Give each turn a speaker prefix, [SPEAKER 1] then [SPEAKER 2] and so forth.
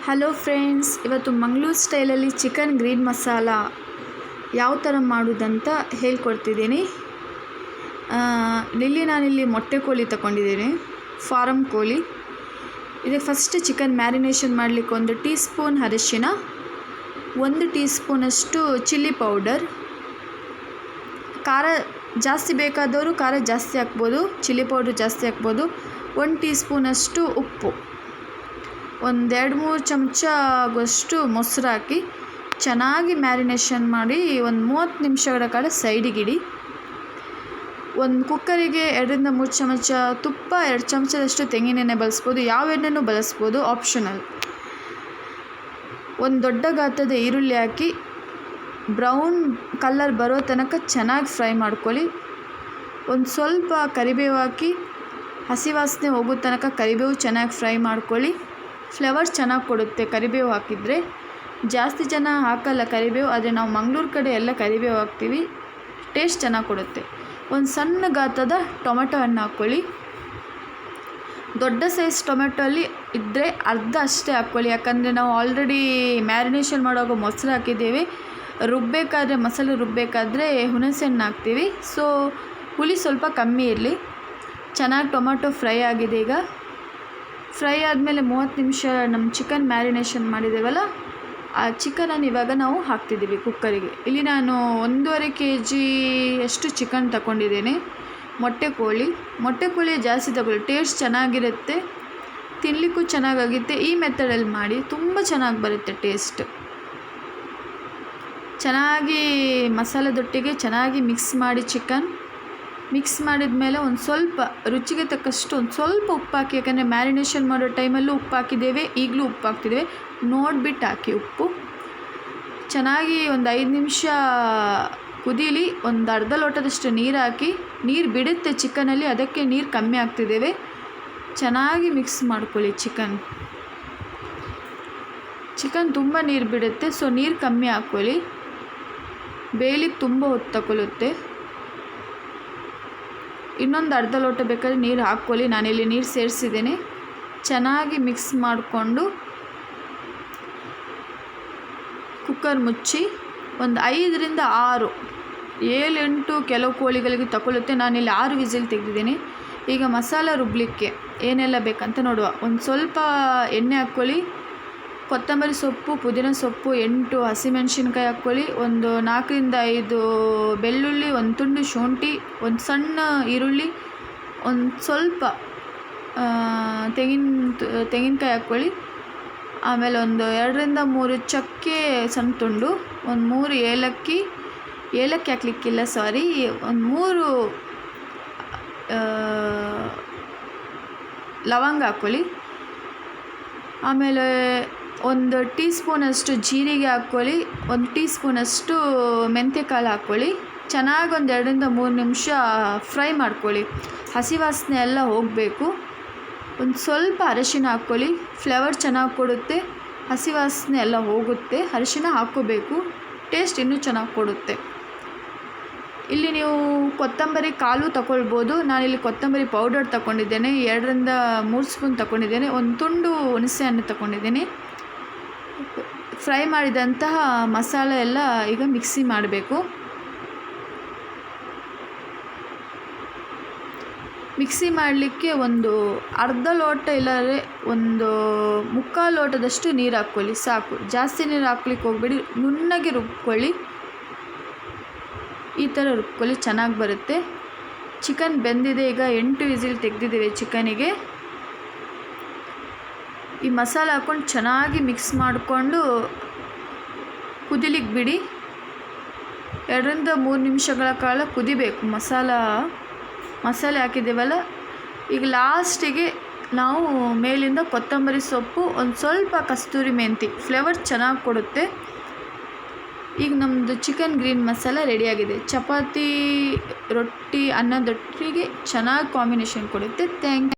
[SPEAKER 1] Hello friends, ಇವತ್ತು ಮಂಗಳೂರು ಸ್ಟೈಲಲ್ಲಿ chicken green masala ಯಾವ ಥರ ಮಾಡೋದಂತ ಹೇಳ್ಕೊಡ್ತಿದ್ದೀನಿ. ನಾನಿಲ್ಲಿ ಮೊಟ್ಟೆ ಕೋಳಿ ತಗೊಂಡಿದ್ದೀನಿ, ಫಾರಮ್ ಕೋಳಿ. ಇದಕ್ಕೆ ಫಸ್ಟ್ ಚಿಕನ್ ಮ್ಯಾರಿನೇಷನ್ ಮಾಡಲಿಕ್ಕೆ 1 ಟೀ ಸ್ಪೂನ್ ಅರಿಶಿನ, 1 ಟೀ ಸ್ಪೂನಷ್ಟು ಚಿಲ್ಲಿ ಪೌಡರ್. ಖಾರ ಜಾಸ್ತಿ ಬೇಕಾದವರು ಖಾರ ಜಾಸ್ತಿ ಹಾಕ್ಬೋದು, ಚಿಲ್ಲಿ ಪೌಡರ್ ಜಾಸ್ತಿ ಹಾಕ್ಬೋದು. 1 ಟೀ ಸ್ಪೂನಷ್ಟು ಉಪ್ಪು, 1-2-3 ಚಮಚ ಆಗುವಷ್ಟು ಮೊಸರು ಹಾಕಿ ಚೆನ್ನಾಗಿ ಮ್ಯಾರಿನೇಷನ್ ಮಾಡಿ 30 ನಿಮಿಷಗಳ ಕಾಲ ಸೈಡಿಗಿಡಿ. ಒಂದು ಕುಕ್ಕರಿಗೆ 2-3 ಚಮಚ ತುಪ್ಪ, 2 ಚಮಚದಷ್ಟು ತೆಂಗಿನೆಣ್ಣೆ ಬಳಸ್ಬೋದು, ಯಾವ ಎಣ್ಣೆನೂ ಬಳಸ್ಬೋದು, ಆಪ್ಷನಲ್. ಒಂದು ದೊಡ್ಡ ಗಾತ್ರದ ಈರುಳ್ಳಿ ಹಾಕಿ ಬ್ರೌನ್ ಕಲರ್ ಬರೋ ತನಕ ಚೆನ್ನಾಗಿ ಫ್ರೈ ಮಾಡ್ಕೊಳ್ಳಿ. ಒಂದು ಸ್ವಲ್ಪ ಕರಿಬೇವು ಹಾಕಿ ಹಸಿ ವಾಸನೆ ಹೋಗೋ ತನಕ ಕರಿಬೇವು ಚೆನ್ನಾಗಿ ಫ್ರೈ ಮಾಡ್ಕೊಳ್ಳಿ. ಫ್ಲೇವರ್ ಚೆನ್ನಾಗಿ ಕೊಡುತ್ತೆ ಕರಿಬೇವು ಹಾಕಿದರೆ. ಜಾಸ್ತಿ ಜನ ಹಾಕಲ್ಲ ಕರಿಬೇವು, ಆದರೆ ನಾವು ಮಂಗಳೂರು ಕಡೆ ಎಲ್ಲ ಕರಿಬೇವು ಹಾಕ್ತೀವಿ, ಟೇಸ್ಟ್ ಚೆನ್ನಾಗಿ ಕೊಡುತ್ತೆ. ಒಂದು ಸಣ್ಣ ಗಾತ್ರದ ಟೊಮೆಟೊ ಹಣ್ಣು ಹಾಕ್ಕೊಳ್ಳಿ. ದೊಡ್ಡ ಸೈಜ್ ಟೊಮೆಟೊ ಅಲ್ಲಿ ಇದ್ದರೆ ಅರ್ಧ ಅಷ್ಟೇ ಹಾಕ್ಕೊಳ್ಳಿ, ಯಾಕಂದರೆ ನಾವು ಆಲ್ರೆಡಿ ಮ್ಯಾರಿನೇಷನ್ ಮಾಡುವಾಗ ಮೊಸರು ಹಾಕಿದ್ದೇವೆ. ಮಸಾಲೆ ರುಬ್ಬಬೇಕಾದ್ರೆ ಹುಣಸೆಹಣ್ಣು ಹಾಕ್ತೀವಿ, ಸೊ ಹುಳಿ ಸ್ವಲ್ಪ ಕಮ್ಮಿ ಇರಲಿ. ಚೆನ್ನಾಗಿ ಟೊಮೆಟೊ ಫ್ರೈ ಆಗಿದೆ. ಈಗ ಫ್ರೈ ಆದಮೇಲೆ 30 ನಿಮಿಷ ನಮ್ಮ ಚಿಕನ್ ಮ್ಯಾರಿನೇಷನ್ ಮಾಡಿದ್ದೇವಲ್ಲ, ಆ ಚಿಕನನ್ನು ಇವಾಗ ನಾವು ಹಾಕ್ತಿದ್ದೀವಿ ಕುಕ್ಕರಿಗೆ. ಇಲ್ಲಿ ನಾನು 1.5 kg ಅಷ್ಟು ಚಿಕನ್ ತಗೊಂಡಿದ್ದೇನೆ. ಮೊಟ್ಟೆ ಕೋಳಿ ಜಾಸ್ತಿ ತಗೊಳ್ಳಿ, ಟೇಸ್ಟ್ ಚೆನ್ನಾಗಿರುತ್ತೆ, ತಿನ್ನಲಿಕ್ಕೂ ಚೆನ್ನಾಗಾಗುತ್ತೆ. ಈ ಮೆಥಡಲ್ಲಿ ಮಾಡಿ, ತುಂಬ ಚೆನ್ನಾಗಿ ಬರುತ್ತೆ ಟೇಸ್ಟ್. ಚೆನ್ನಾಗಿ ಮಸಾಲದೊಟ್ಟಿಗೆ ಚೆನ್ನಾಗಿ ಮಿಕ್ಸ್ ಮಾಡಿ ಮಿಕ್ಸ್ ಮಾಡಿದ ಮೇಲೆ ಒಂದು ಸ್ವಲ್ಪ ರುಚಿಗೆ ತಕ್ಕಷ್ಟು ಒಂದು ಸ್ವಲ್ಪ ಉಪ್ಪು ಹಾಕಿ, ಯಾಕಂದರೆ ಮ್ಯಾರಿನೇಷನ್ ಮಾಡೋ ಟೈಮಲ್ಲೂ ಉಪ್ಪು ಹಾಕಿದ್ದೇವೆ, ಈಗಲೂ ಉಪ್ಪು ಹಾಕ್ತಿದ್ದೇವೆ, ನೋಡಿಬಿಟ್ಟು ಹಾಕಿ ಉಪ್ಪು. ಚೆನ್ನಾಗಿ ಒಂದು 5 ನಿಮಿಷ ಕುದೀಲಿ. ಒಂದು ಅರ್ಧ ಲೋಟದಷ್ಟು ನೀರು ಹಾಕಿ, ನೀರು ಬಿಡುತ್ತೆ ಚಿಕನಲ್ಲಿ, ಅದಕ್ಕೆ ನೀರು ಕಮ್ಮಿ ಹಾಕ್ತಿದ್ದೇವೆ. ಚೆನ್ನಾಗಿ ಮಿಕ್ಸ್ ಮಾಡ್ಕೊಳ್ಳಿ. ಚಿಕನ್ ತುಂಬ ನೀರು ಬಿಡುತ್ತೆ, ಸೊ ನೀರು ಕಮ್ಮಿ ಹಾಕ್ಕೊಳ್ಳಿ. ಬೇಯಲಿಕ್ಕೆ ತುಂಬ ಹೊತ್ತು ತಗೊಳ್ಳುತ್ತೆ. ಇನ್ನೊಂದು ಅರ್ಧ ಲೋಟ ಬೇಕಾದರೆ ನೀರು ಹಾಕ್ಕೊಳ್ಳಿ, ನಾನಿಲ್ಲಿ ನೀರು ಸೇರಿಸಿದ್ದೇನೆ. ಚೆನ್ನಾಗಿ ಮಿಕ್ಸ್ ಮಾಡಿಕೊಂಡು ಕುಕ್ಕರ್ ಮುಚ್ಚಿ ಒಂದು 5-6, 7-8 ಕೆಲವು ಕೋಳಿಗಳಿಗೆ ತಗೊಳ್ಳುತ್ತೆ. ನಾನಿಲ್ಲಿ 6 ವಿಸಿಲ್ ತೆಗೆದಿದ್ದೀನಿ. ಈಗ ಮಸಾಲ ರುಬ್ಬಲಿಕ್ಕೆ ಏನೆಲ್ಲ ಬೇಕಂತ ನೋಡುವ. ಒಂದು ಸ್ವಲ್ಪ ಎಣ್ಣೆ ಹಾಕ್ಕೊಳ್ಳಿ, ಕೊತ್ತಂಬರಿ ಸೊಪ್ಪು, ಪುದೀನ ಸೊಪ್ಪು, 8 ಹಸಿಮೆಣಸಿನ್ಕಾಯಿ ಹಾಕ್ಕೊಳ್ಳಿ, ಒಂದು 4-5 ಬೆಳ್ಳುಳ್ಳಿ, ಒಂದು ತುಂಡು ಶುಂಠಿ, ಒಂದು ಸಣ್ಣ ಈರುಳ್ಳಿ, ಒಂದು ಸ್ವಲ್ಪ ತೆಂಗಿನಕಾಯಿ ಹಾಕ್ಕೊಳ್ಳಿ. ಆಮೇಲೆ ಒಂದು 2-3 ಚಕ್ಕೆ ಸಣ್ಣ ತುಂಡು, ಒಂದು 3 ಏಲಕ್ಕಿ ಹಾಕ್ಲಿಕ್ಕಿಲ್ಲ, ಒಂದು 3 ಲವಂಗ ಹಾಕ್ಕೊಳ್ಳಿ. ಆಮೇಲೆ 1 ಟೀ ಸ್ಪೂನಷ್ಟು ಜೀರಿಗೆ ಹಾಕ್ಕೊಳ್ಳಿ, 1 ಟೀ ಸ್ಪೂನಷ್ಟು ಮೆಂತ್ಯಕಾಳು ಹಾಕ್ಕೊಳ್ಳಿ. ಚೆನ್ನಾಗಿ ಒಂದು 2-3 ನಿಮಿಷ ಫ್ರೈ ಮಾಡ್ಕೊಳ್ಳಿ, ಹಸಿ ವಾಸನೆ ಎಲ್ಲ ಹೋಗಬೇಕು. ಒಂದು ಸ್ವಲ್ಪ ಅರಿಶಿನ ಹಾಕ್ಕೊಳ್ಳಿ, ಫ್ಲೇವರ್ ಚೆನ್ನಾಗಿ ಕೊಡುತ್ತೆ, ಹಸಿ ವಾಸನೆ ಎಲ್ಲ ಹೋಗುತ್ತೆ. ಅರಿಶಿನ ಹಾಕ್ಕೋಬೇಕು, ಟೇಸ್ಟ್ ಇನ್ನೂ ಚೆನ್ನಾಗಿ ಕೊಡುತ್ತೆ. ಇಲ್ಲಿ ನೀವು ಕೊತ್ತಂಬರಿ ಕಾಳು ತಗೊಳ್ಬೋದು, ನಾನಿಲ್ಲಿ ಕೊತ್ತಂಬರಿ ಪೌಡರ್ ತಗೊಂಡಿದ್ದೇನೆ, 2-3 ಸ್ಪೂನ್ ತಗೊಂಡಿದ್ದೇನೆ. ಒಂದು ತುಂಡು ಹುಣಸೆ ಹಣ್ಣು ತಗೊಂಡಿದ್ದೀನಿ. ಫ್ರೈ ಮಾಡಿದಂತಹ ಮಸಾಲೆ ಎಲ್ಲ ಈಗ ಮಿಕ್ಸಿ ಮಾಡಬೇಕು. ಮಿಕ್ಸಿ ಮಾಡಲಿಕ್ಕೆ ಒಂದು ಅರ್ಧ ಲೋಟ ಇಲ್ಲದ್ರೆ ಒಂದು 3/4 ಲೋಟದಷ್ಟು ನೀರು ಹಾಕ್ಕೊಳ್ಳಿ, ಸಾಕು. ಜಾಸ್ತಿ ನೀರು ಹಾಕ್ಲಿಕ್ಕೆ ಹೋಗ್ಬೇಡಿ, ನುಣ್ಣಗೆ ರುಬ್ಕೊಳ್ಳಿ. ಈ ಥರ ರುಬ್ಕೊಳ್ಳಿ, ಚೆನ್ನಾಗಿ ಬರುತ್ತೆ. ಚಿಕನ್ ಬೆಂದಿದೆ. ಈಗ 8 ವಿಸಿಲ್ ತೆಗೆದಿದ್ದೇವೆ ಚಿಕನಿಗೆ. ಈ ಮಸಾಲೆ ಹಾಕ್ಕೊಂಡು ಚೆನ್ನಾಗಿ ಮಿಕ್ಸ್ ಮಾಡಿಕೊಂಡು ಕುದಿಲಿಕ್ಕೆ ಬಿಡಿ. 2-3 ನಿಮಿಷಗಳ ಕಾಲ ಕುದಿಬೇಕು. ಮಸಾಲೆ ಹಾಕಿದ್ದೇವಲ್ಲ, ಈಗ ಲಾಸ್ಟಿಗೆ ನಾವು ಮೇಲಿಂದ ಕೊತ್ತಂಬರಿ ಸೊಪ್ಪು, ಒಂದು ಸ್ವಲ್ಪ ಕಸ್ತೂರಿ ಮೆಂತಿ, ಫ್ಲೇವರ್ ಚೆನ್ನಾಗಿ ಕೊಡುತ್ತೆ. ಈಗ ನಮ್ಮದು ಚಿಕನ್ ಗ್ರೀನ್ ಮಸಾಲ ರೆಡಿಯಾಗಿದೆ. ಚಪಾತಿ, ರೊಟ್ಟಿ, ಅನ್ನದೊಟ್ಟಿಗೆ ಚೆನ್ನಾಗಿ ಕಾಂಬಿನೇಷನ್ ಕೊಡುತ್ತೆ. Thank you.